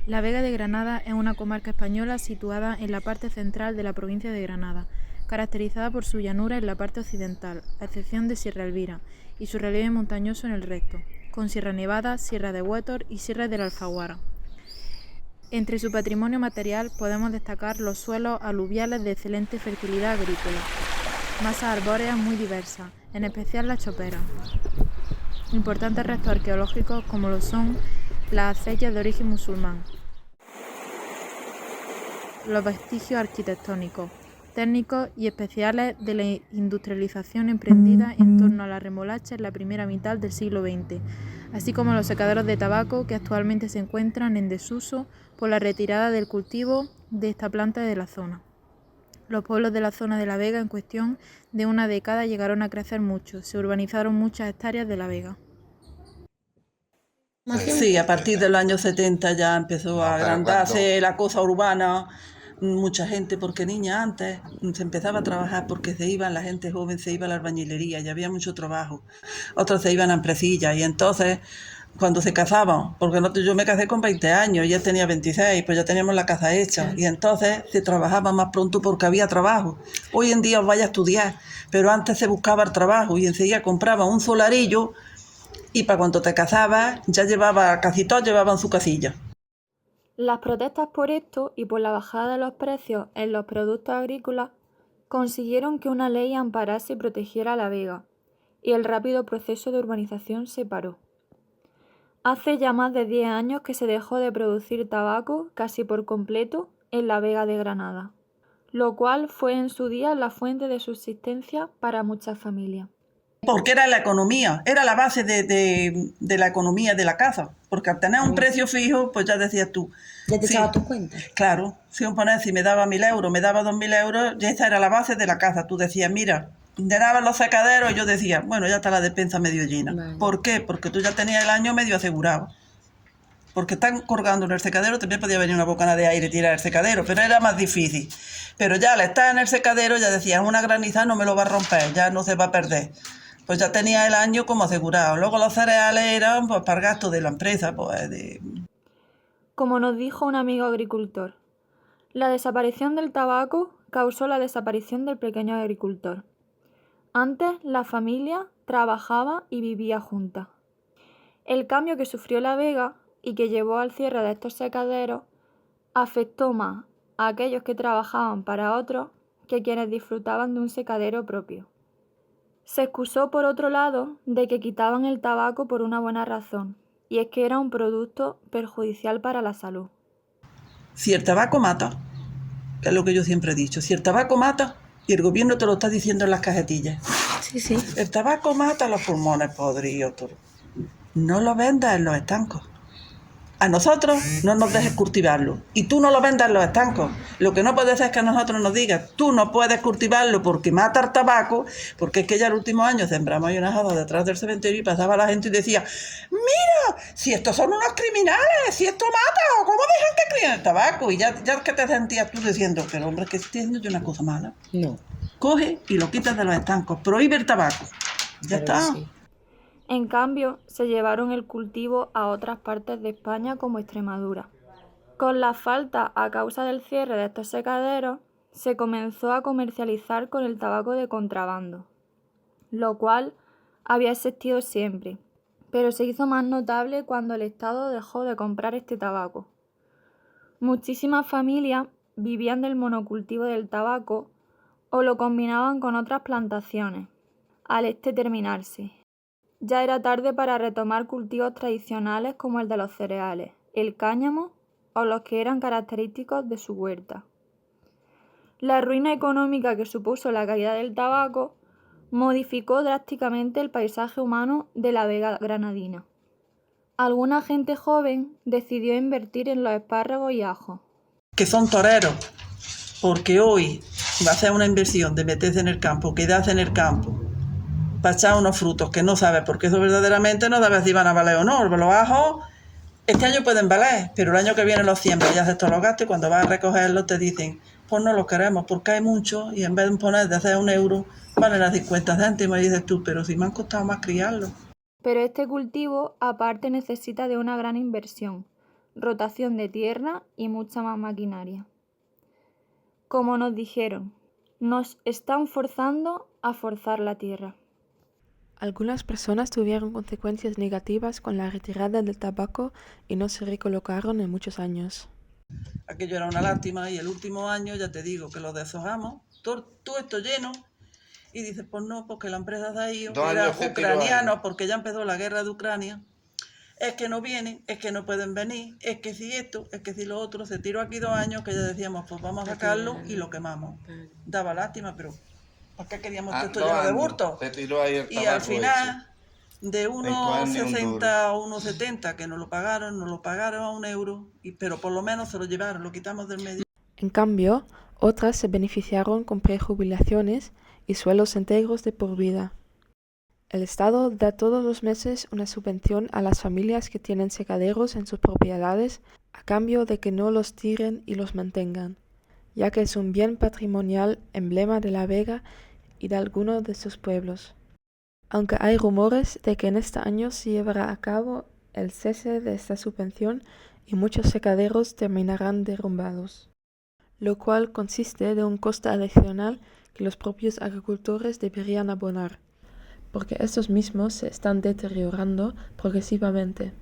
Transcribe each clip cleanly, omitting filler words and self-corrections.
La Vega de Granada es una comarca española situada en la parte central de la provincia de Granada, caracterizada por su llanura en la parte occidental, a excepción de Sierra Elvira, y su relieve montañoso en el resto, con Sierra Nevada, Sierra de Huétor y Sierra de la Alfaguara. Entre su patrimonio material podemos destacar los suelos aluviales de excelente fertilidad agrícola, masas arbóreas muy diversas, en especial la chopera. Importantes restos arqueológicos como lo son las acequias de origen musulmán, los vestigios arquitectónicos, técnicos y especiales de la industrialización emprendida en torno a la remolacha en la primera mitad del siglo XX, así como los secaderos de tabaco que actualmente se encuentran en desuso por la retirada del cultivo de esta planta de la zona. Los pueblos de la zona de La Vega en cuestión de una década llegaron a crecer mucho, se urbanizaron muchas hectáreas de La Vega. Sí, a partir de los años 70 ya empezó a agrandarse la cosa urbana, mucha gente, porque niña antes se empezaba a trabajar porque se iban, la gente joven se iba a la albañilería y había mucho trabajo, otros se iban a empresillas y entonces cuando se casaban, porque yo me casé con 20 años, ella tenía 26, pues ya teníamos la casa hecha y entonces se trabajaba más pronto porque había trabajo. Hoy en día os vaya a estudiar, pero antes se buscaba el trabajo y enseguida compraba un solarillo y para cuando te casabas ya casi todos llevaban su casilla. Las protestas por esto y por la bajada de los precios en los productos agrícolas consiguieron que una ley amparase y protegiera a La Vega, y el rápido proceso de urbanización se paró. Hace ya más de 10 años que se dejó de producir tabaco casi por completo en La Vega de Granada, lo cual fue en su día la fuente de subsistencia para muchas familias. Porque era la economía, era la base de la economía de la casa. Porque al tener un precio fijo, pues ya decías tú. ¿Ya te echabas tus cuentas? Claro, si me daba 1.000 euros, me daba 2.000 euros, ya esa era la base de la casa. Tú decías, mira, llenaban los secaderos y yo decía, bueno, ya está la despensa medio llena. Vale. ¿Por qué? Porque tú ya tenías el año medio asegurado. Porque están colgando en el secadero, también podía venir una bocana de aire y tirar el secadero, pero era más difícil. Pero ya al estar en el secadero ya decías, una granizada no me lo va a romper, ya no se va a perder. Pues ya tenía el año como asegurado. Luego los cereales eran pues para el gasto de la empresa. Como nos dijo un amigo agricultor, la desaparición del tabaco causó la desaparición del pequeño agricultor. Antes la familia trabajaba y vivía juntas. El cambio que sufrió La Vega y que llevó al cierre de estos secaderos afectó más a aquellos que trabajaban para otros que quienes disfrutaban de un secadero propio. Se excusó, por otro lado, de que quitaban el tabaco por una buena razón, y es que era un producto perjudicial para la salud. Si el tabaco mata, que es lo que yo siempre he dicho, si el tabaco mata, y el gobierno te lo está diciendo en las cajetillas, Sí. el tabaco mata los pulmones podridos, no lo vendas en los estancos. A nosotros no nos dejes cultivarlo. Y tú no lo vendas en los estancos. Lo que no puede ser es que a nosotros nos digas, tú no puedes cultivarlo porque mata el tabaco, porque es que ya el último año sembramos ahí una jada detrás del cementerio y pasaba la gente y decía, mira, si estos son unos criminales, si esto mata, ¿cómo dejan que críen el tabaco? Y ya que te sentías tú diciendo, pero hombre, que estoy haciendo yo una cosa mala. No. Coge y lo quitas de los estancos, prohíbe el tabaco. Ya está. Sí. En cambio, se llevaron el cultivo a otras partes de España como Extremadura. Con la falta a causa del cierre de estos secaderos, se comenzó a comercializar con el tabaco de contrabando, lo cual había existido siempre, pero se hizo más notable cuando el Estado dejó de comprar este tabaco. Muchísimas familias vivían del monocultivo del tabaco o lo combinaban con otras plantaciones, al este terminarse. Ya era tarde para retomar cultivos tradicionales como el de los cereales, el cáñamo o los que eran característicos de su huerta. La ruina económica que supuso la caída del tabaco modificó drásticamente el paisaje humano de la Vega granadina. Alguna gente joven decidió invertir en los espárragos y ajos. Que son toreros, porque hoy va a hacer una inversión de meterse en el campo, quedarse en el campo, para echar unos frutos que no sabes, porque eso verdaderamente no sabes si van a valer o no. Los ajos este año pueden valer, pero el año que viene los siembras y haces todos los gastos y cuando vas a recogerlos te dicen, pues no los queremos porque hay mucho y en vez de poner de hacer 1 euro, valen a 50 céntimos y dices tú, pero si me han costado más criarlos. Pero este cultivo aparte necesita de una gran inversión, rotación de tierra y mucha más maquinaria. Como nos dijeron, nos están forzando a forzar la tierra. Algunas personas tuvieron consecuencias negativas con la retirada del tabaco y no se recolocaron en muchos años. Aquello era una lástima y el último año, ya te digo, que lo deshojamos, todo esto lleno, y dices, pues no, porque la empresa de ahí, que eran ucranianos, porque ya empezó la guerra de Ucrania, es que no vienen, es que no pueden venir, es que si esto, es que si lo otro, se tiró aquí 2 años que ya decíamos, pues vamos a sacarlo y lo quemamos. Daba lástima, pero ¿para qué queríamos esto lleno de bultos? Y al final, de 1,60 a 1,70 que nos lo pagaron a 1 euro, pero por lo menos se lo llevaron, lo quitamos del medio. En cambio, otras se beneficiaron con prejubilaciones y sueldos enteros de por vida. El Estado da todos los meses una subvención a las familias que tienen secaderos en sus propiedades a cambio de que no los tiren y los mantengan, ya que es un bien patrimonial emblema de La Vega y de algunos de sus pueblos. Aunque hay rumores de que en este año se llevará a cabo el cese de esta subvención y muchos secaderos terminarán derrumbados, lo cual consiste de un coste adicional que los propios agricultores deberían abonar, porque estos mismos se están deteriorando progresivamente.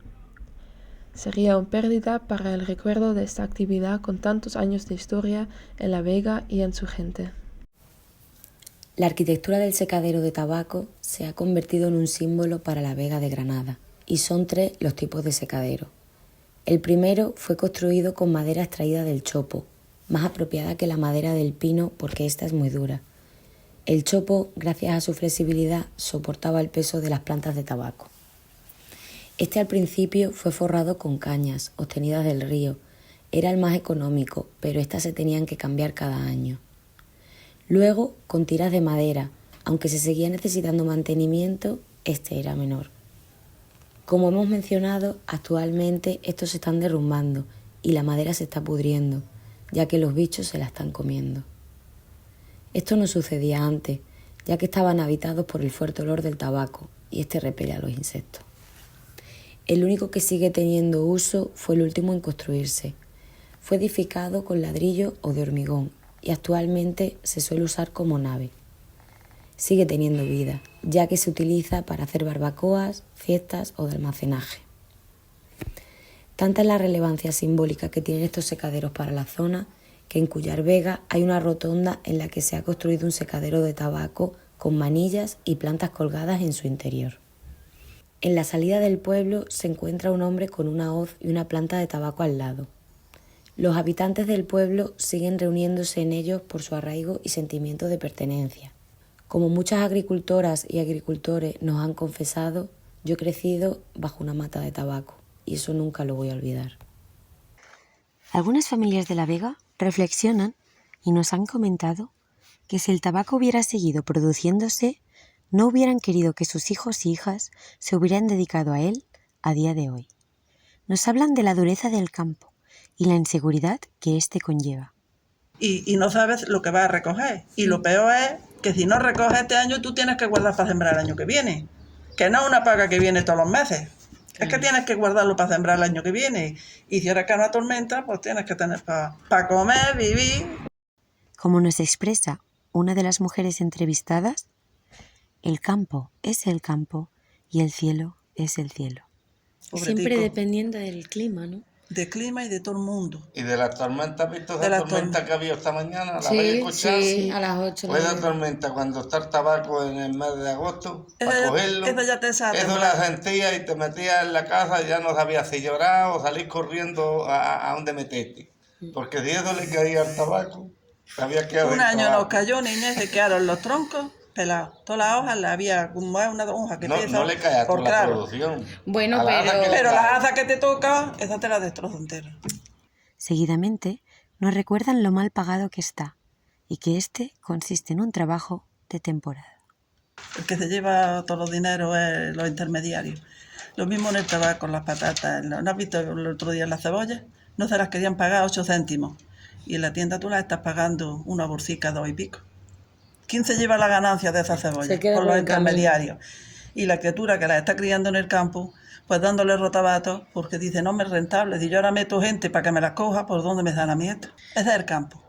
Sería una pérdida para el recuerdo de esta actividad con tantos años de historia en La Vega y en su gente. La arquitectura del secadero de tabaco se ha convertido en un símbolo para La Vega de Granada, y son 3 los tipos de secadero. El primero fue construido con madera extraída del chopo, más apropiada que la madera del pino porque esta es muy dura. El chopo, gracias a su flexibilidad, soportaba el peso de las plantas de tabaco. Este al principio fue forrado con cañas, obtenidas del río. Era el más económico, pero estas se tenían que cambiar cada año. Luego, con tiras de madera, aunque se seguía necesitando mantenimiento, este era menor. Como hemos mencionado, actualmente estos se están derrumbando y la madera se está pudriendo, ya que los bichos se la están comiendo. Esto no sucedía antes, ya que estaban habitados por el fuerte olor del tabaco y este repele a los insectos. El único que sigue teniendo uso fue el último en construirse. Fue edificado con ladrillo o de hormigón y actualmente se suele usar como nave. Sigue teniendo vida, ya que se utiliza para hacer barbacoas, fiestas o de almacenaje. Tanta es la relevancia simbólica que tienen estos secaderos para la zona que en Cullar Vega hay una rotonda en la que se ha construido un secadero de tabaco con manillas y plantas colgadas en su interior. En la salida del pueblo se encuentra un hombre con una hoz y una planta de tabaco al lado. Los habitantes del pueblo siguen reuniéndose en ellos por su arraigo y sentimiento de pertenencia. Como muchas agricultoras y agricultores nos han confesado, yo he crecido bajo una mata de tabaco y eso nunca lo voy a olvidar. Algunas familias de La Vega reflexionan y nos han comentado que si el tabaco hubiera seguido produciéndose, no hubieran querido que sus hijos y hijas se hubieran dedicado a él a día de hoy. Nos hablan de la dureza del campo y la inseguridad que éste conlleva. Y no sabes lo que vas a recoger. Y lo peor es que si no recoges este año, tú tienes que guardar para sembrar el año que viene. Que no es una paga que viene todos los meses. Es que tienes que guardarlo para sembrar el año que viene. Y si ahora cae una tormenta, pues tienes que tener para comer, vivir. Como nos expresa una de las mujeres entrevistadas, el campo es el campo y el cielo es el cielo. Siempre dependiendo del clima, ¿no? De clima y de todo el mundo. ¿Y de las tormentas? ¿Has visto esa tormenta que había esta mañana? ¿La habéis escuchado? Sí, a las 8. Pues esa tormenta, cuando está el tabaco en el mes de agosto, para cogerlo, eso ya te sale. Eso la sentías y te metías en la casa y ya no sabías si llorar o salir corriendo a donde meterte. Porque si eso le caía al tabaco, había que hacer. Un año nos cayó, niñez, se quedaron los troncos pelados. Todas las hojas, había como una hoja que pesa. No le cae a toda la producción. Bueno, pero las azas que te toca, esa te la destrozo entera. Seguidamente nos recuerdan lo mal pagado que está y que este consiste en un trabajo de temporada. El que se lleva todos los dineros es los intermediarios. Lo mismo en el tabaco, las patatas. ¿No has visto el otro día las cebollas? No se las querían pagar 8 céntimos. Y en la tienda tú las estás pagando una bolsica 2 y pico. ¿Quién se lleva la ganancia de esas cebollas? Por los intermediarios. Y la criatura que las está criando en el campo, pues dándole rotabatos, porque dice, no me es rentable, si yo ahora meto gente para que me las coja, ¿por dónde me dan a mí esto? Ese es el campo.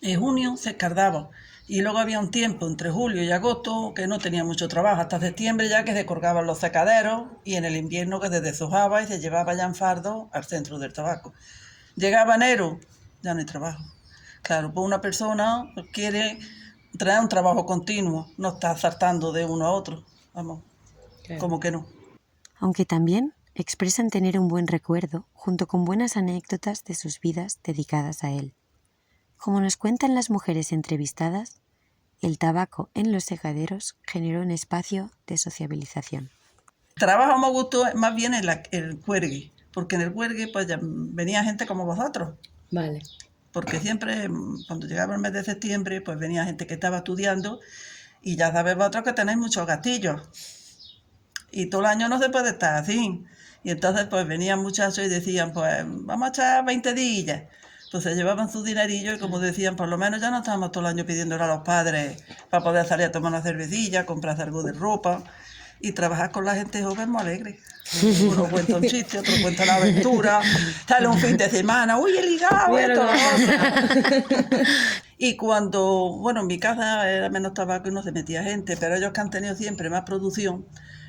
En junio se escardaba, y luego había un tiempo entre julio y agosto que no tenía mucho trabajo, hasta septiembre ya que se colgaban los secaderos, y en el invierno que se deshojaba y se llevaba ya en fardo al centro del tabaco. Llegaba enero, ya no hay trabajo. Claro, pues una persona quiere traer un trabajo continuo, no está saltando de uno a otro, vamos, claro. Como que no. Aunque también expresan tener un buen recuerdo junto con buenas anécdotas de sus vidas dedicadas a él. Como nos cuentan las mujeres entrevistadas, el tabaco en los secaderos generó un espacio de sociabilización. El trabajo me gustó más bien el cuergue, porque en el cuergue pues ya venía gente como vosotros. Vale. Porque siempre, cuando llegaba el mes de septiembre, pues venía gente que estaba estudiando y ya sabéis vosotros que tenéis muchos gastillos. Y todo el año no se puede estar así. Y entonces pues venían muchachos y decían, pues vamos a echar 20 días. Pues se llevaban su dinerillo y como decían, por lo menos ya no estábamos todo el año pidiéndole a los padres para poder salir a tomar una cervecilla, comprarse algo de ropa. Y trabajar con la gente joven muy alegre. Uno cuenta un chiste, otro cuenta una aventura, sale un fin de semana, uy, el hígado, esto, Y cuando, bueno, en mi casa era menos tabaco y no se metía gente, pero ellos que han tenido siempre más producción,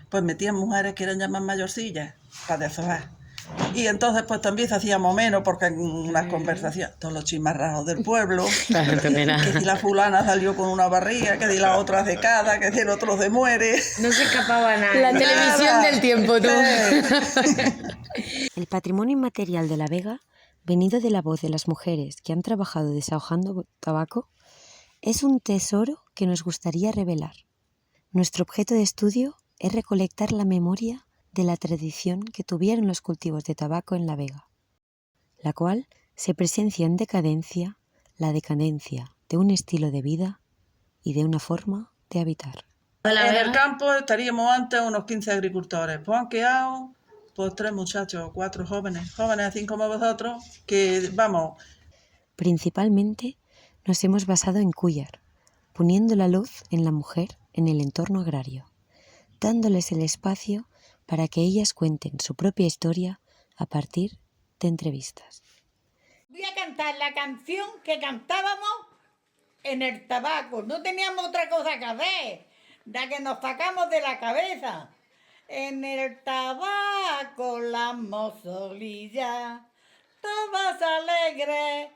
pues metían mujeres que eran ya más mayorcillas para deshojar. Y entonces pues también se hacíamos menos porque en unas conversaciones, todos los chismarrajos del pueblo, que si la fulana salió con una barriga, que si la otra secada, que si el otro se muere. No se escapaba nada. La televisión del tiempo, tú. El patrimonio inmaterial de La Vega, venido de la voz de las mujeres que han trabajado desahogando tabaco, es un tesoro que nos gustaría revelar. Nuestro objeto de estudio es recolectar la memoria de la tradición que tuvieron los cultivos de tabaco en La Vega, la cual se presencia en decadencia, la decadencia de un estilo de vida y de una forma de habitar. En el campo estaríamos antes unos 15 agricultores, pues han quedado pues 3 muchachos, 4 jóvenes así como vosotros, que vamos. Principalmente nos hemos basado en Cúllar, poniendo la luz en la mujer en el entorno agrario, dándoles el espacio para que ellas cuenten su propia historia a partir de entrevistas. Voy a cantar la canción que cantábamos en el tabaco. No teníamos otra cosa que hacer, la que nos sacamos de la cabeza. En el tabaco las mozolillas, todas alegres,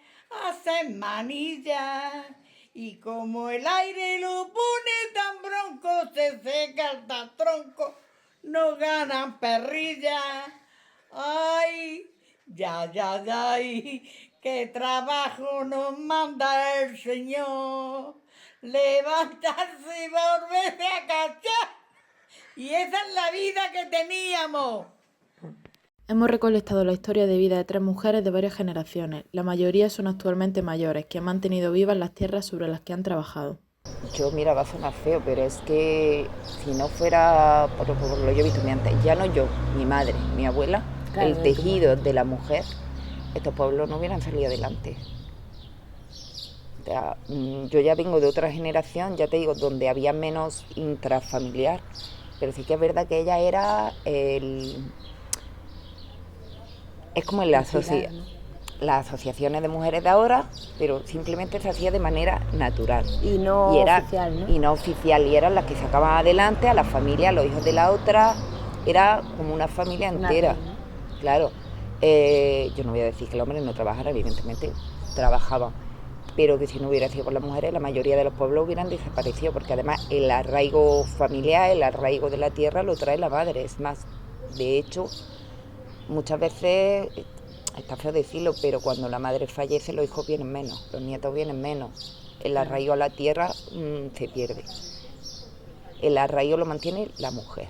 hacen manillas. Y como el aire lo pone tan bronco, se seca hasta el tronco, no ganan perrillas. Ay, ya, qué trabajo nos manda el Señor. Levantarse y volverse a cachar. Y esa es la vida que teníamos. Hemos recolectado la historia de vida de 3 mujeres de varias generaciones. La mayoría son actualmente mayores, que han mantenido vivas las tierras sobre las que han trabajado. Yo, mira, va a sonar feo, pero es que si no fuera por lo que yo he visto antes, ya no yo, mi madre, mi abuela, claro, el tejido de la mujer, estos pueblos no hubieran salido adelante. O sea, yo ya vengo de otra generación, ya te digo, donde había menos intrafamiliar, pero sí que es verdad que ella era es como en la sociedad. Las asociaciones de mujeres de ahora, pero simplemente se hacía de manera natural. Y no oficial, ¿no? Y no oficial, y eran las que sacaban adelante a la familia, a los hijos de la otra, era como una familia entera. ¿No? Claro, yo no voy a decir que los hombres no trabajaran, evidentemente trabajaban, pero que si no hubiera sido por las mujeres, la mayoría de los pueblos hubieran desaparecido, porque además el arraigo familiar, el arraigo de la tierra lo trae la madre. Es más, de hecho, muchas veces, está feo decirlo, pero cuando la madre fallece los hijos vienen menos, los nietos vienen menos. El arraigo a la tierra se pierde. El arraigo lo mantiene la mujer.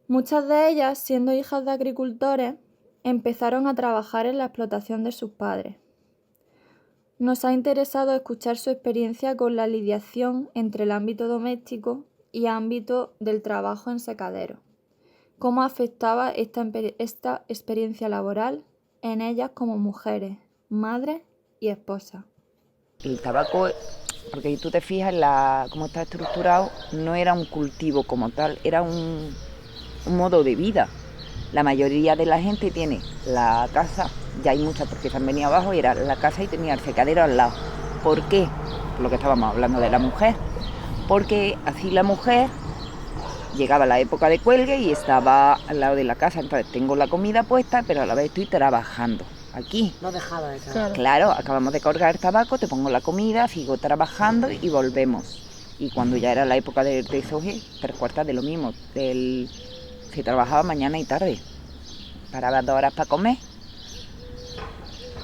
Muchas de ellas, siendo hijas de agricultores, empezaron a trabajar en la explotación de sus padres. Nos ha interesado escuchar su experiencia con la lidiación entre el ámbito doméstico y ámbito del trabajo en secadero. ¿Cómo afectaba esta experiencia laboral en ellas como mujeres, madres y esposas? El tabaco, porque si tú te fijas cómo está estructurado, no era un cultivo como tal, era un modo de vida. La mayoría de la gente tiene la casa, ya hay muchas porque se han venido abajo, y era la casa y tenía el secadero al lado. ¿Por qué? Por lo que estábamos hablando de la mujer. Porque así la mujer llegaba la época de cuelgue y estaba al lado de la casa. Entonces tengo la comida puesta, pero a la vez estoy trabajando aquí. No dejaba de trabajar. Claro, acabamos de colgar el tabaco, te pongo la comida, sigo trabajando y volvemos. Y cuando ya era la época de desoje, 3/4 de lo mismo. Se trabajaba mañana y tarde. Paraba 2 horas para comer.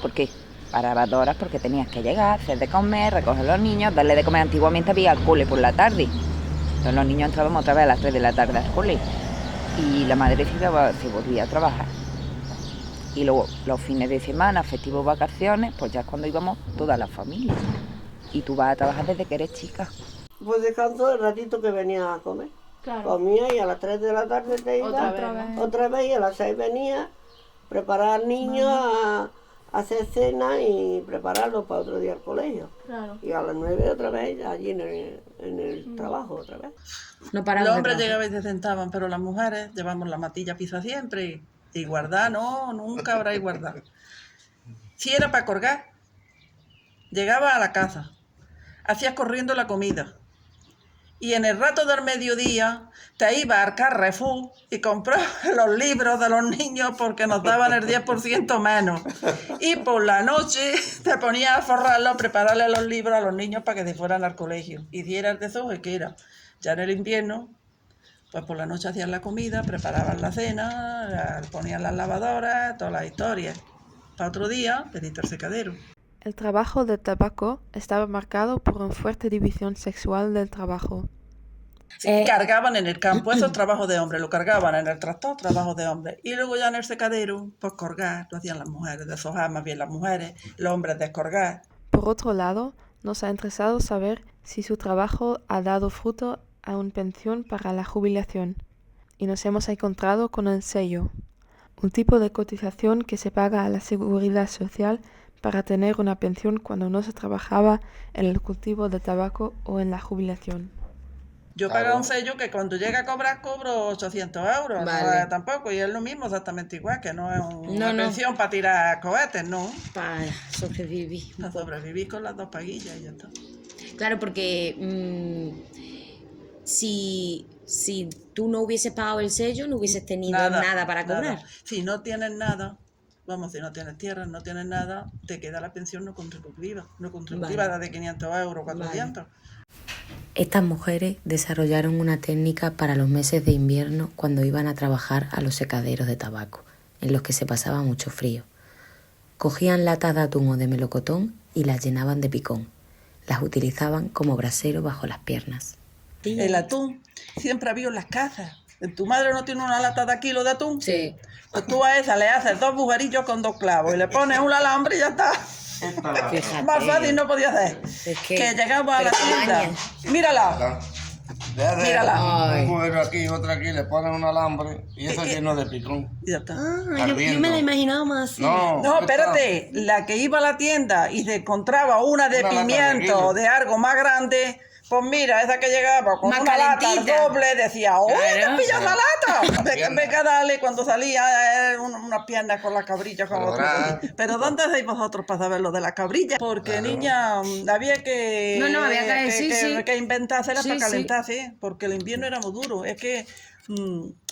¿Por qué? Paraba 2 horas porque tenías que llegar, hacer de comer, recoger a los niños, darle de comer. Antiguamente había cole por la tarde. Entonces los niños entrábamos otra vez a las 3 de la tarde al cole. Y la madre se volvía a trabajar. Y luego los fines de semana, festivos, vacaciones, pues ya es cuando íbamos toda la familia. Y tú vas a trabajar desde que eres chica. Pues descanso el ratito que venía a comer. Claro. Comía y a las 3 de la tarde te iba. Otra vez y a las 6 venía, preparar al niño, a hacer cena y prepararlo para otro día al colegio. Claro. Y a las 9 otra vez allí en el trabajo otra vez. No paraba Los de hombres trabajar. llegaban y se sentaban, pero las mujeres llevamos la matilla pisa siempre y guardar, no, nunca habrá y guardar. Si era para colgar, llegaba a la casa, hacías corriendo la comida y en el rato del mediodía te ibas al Carrefour y comprabas los libros de los niños porque nos daban el 10% menos. Y por la noche te ponías a forrarlos, a prepararle los libros a los niños para que se fueran al colegio. Y si era el desoje, que era ya en el invierno, pues por la noche hacían la comida, preparaban la cena, ponían las lavadoras, todas las historias. Para otro día, pediste el secadero. El trabajo del tabaco estaba marcado por una fuerte división sexual del trabajo. Cargaban en el campo, esos trabajos de hombres, lo cargaban en el tractor, trabajos de hombres. Y luego ya en el secadero, pues colgar, lo hacían las mujeres, deshojar más bien las mujeres, los hombres descolgar. Por otro lado, nos ha interesado saber si su trabajo ha dado fruto a una pensión para la jubilación. Y nos hemos encontrado con el sello, un tipo de cotización que se paga a la Seguridad Social para tener una pensión cuando no se trabajaba en el cultivo de tabaco o en la jubilación. Yo Claro. pagaba un sello que cuando llega a cobrar cobro 800 euros, Vale. no, tampoco, y es lo mismo exactamente igual, que no es una No. pensión para tirar cohetes, no, Para sobrevivir. para sobrevivir con las 2 paguillas y ya está. Claro, porque si tú no hubieses pagado el sello, no hubieses tenido nada para cobrar. nada. Si no tienes nada, si no tienes tierra, no tienes nada, te queda la pensión no contributiva Vale. de 500 euros, 400. Estas mujeres desarrollaron una técnica para los meses de invierno cuando iban a trabajar a los secaderos de tabaco, en los que se pasaba mucho frío. Cogían latas de atún o de melocotón y las llenaban de picón. Las utilizaban como brasero bajo las piernas. El atún siempre había en las casas. ¿Tu madre no tiene una lata de kilo de atún? Sí. Pues tú a esa le haces 2 agujerillos con 2 clavos y le pones un alambre y ya está. Fíjate. Más fácil no podía hacer. Es Que llegamos a la pero tienda. tamaño. Mírala. Mírala. Ay. Un agujero aquí, otro aquí, le ponen un alambre y eso lleno de picón. Y ya está. Yo me la imaginaba más así. No, No, espérate, la que iba a la tienda y se encontraba una de Una lata de pimiento kilo. de algo más grande, pues mira, esa que llegaba con Más una lata calentita. doble, decía, ¡uy, Claro. te pillas la lata! pierna. Venga, dale, cuando salía unas piernas con las cabrillas, con Colorada. otras. Pero ¿dónde estáis vosotros para saber lo de las cabrillas? Porque, Claro. niña, había que... No, había que inventárselas Sí, para sí. calentarse, porque el invierno era muy duro. Es que...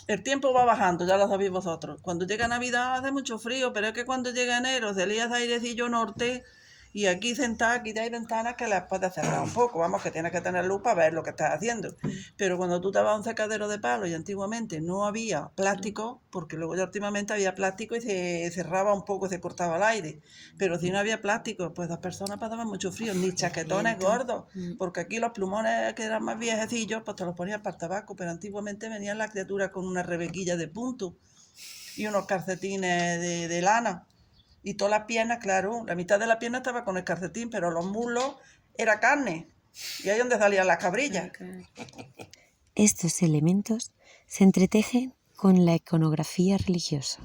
el tiempo va bajando, ya lo sabéis vosotros. Cuando llega Navidad hace mucho frío, pero es que cuando llega enero se lía ese airecillo norte y aquí sentada, aquí hay ventanas que las puedes cerrar un poco, vamos, que tienes que tener luz para ver lo que estás haciendo. Pero cuando tú te vas a un secadero de palo y antiguamente no había plástico, porque luego ya últimamente había plástico y se cerraba un poco, se cortaba el aire. Pero si no había plástico, pues las personas pasaban mucho frío, ni chaquetones gordos, porque aquí los plumones que eran más viejecillos, pues te los ponías para el tabaco, pero antiguamente venían las criaturas con una rebequilla de punto y unos calcetines de lana. Y todas las piernas, claro, la mitad de la pierna estaba con el calcetín, pero los muslos era carne. Y ahí es donde salían las cabrillas. Estos elementos se entretejen con la iconografía religiosa.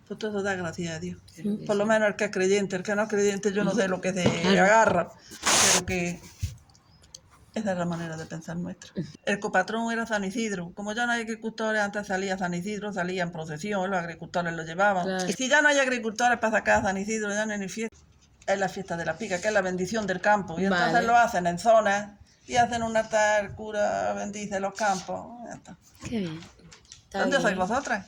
Pues todo da gracias a Dios. Por lo menos el que es creyente, el que no es creyente yo no sé lo que se agarra. Pero que Esa es la manera de pensar nuestra. El copatrón era San Isidro. Como ya no hay agricultores, antes salía San Isidro, salía en procesión, los agricultores lo llevaban. Claro. Y si ya no hay agricultores para sacar a San Isidro, ya no hay ni fiesta. Es la fiesta de la pica, que es la bendición del campo. Y entonces Vale. lo hacen en zonas y hacen un altar, el cura bendice los campos. Ya está. Qué bien. Está ¿Dónde bien. sois vosotras?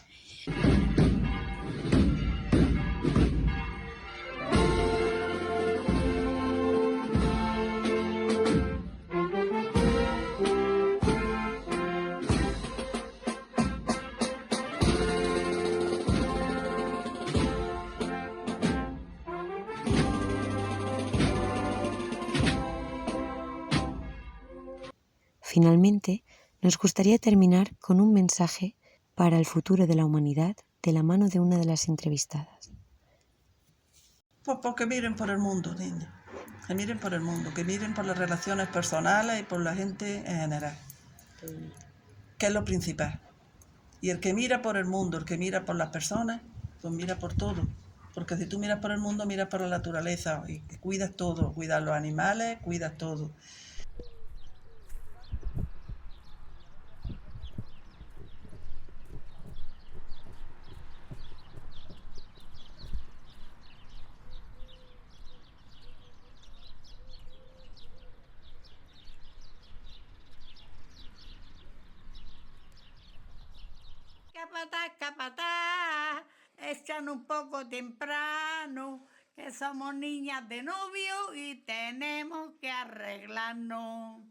Finalmente, nos gustaría terminar con un mensaje para el futuro de la humanidad de la mano de una de las entrevistadas. Pues porque miren por el mundo, niños. Que miren por el mundo, que miren por las relaciones personales y por la gente en general. Que es lo principal. Y el que mira por el mundo, el que mira por las personas, pues mira por todo. Porque si tú miras por el mundo, miras por la naturaleza y cuidas todo. Cuidas los animales, cuidas todo. Capataz, capataz, echan un poco temprano, que somos niñas de novio y tenemos que arreglarnos.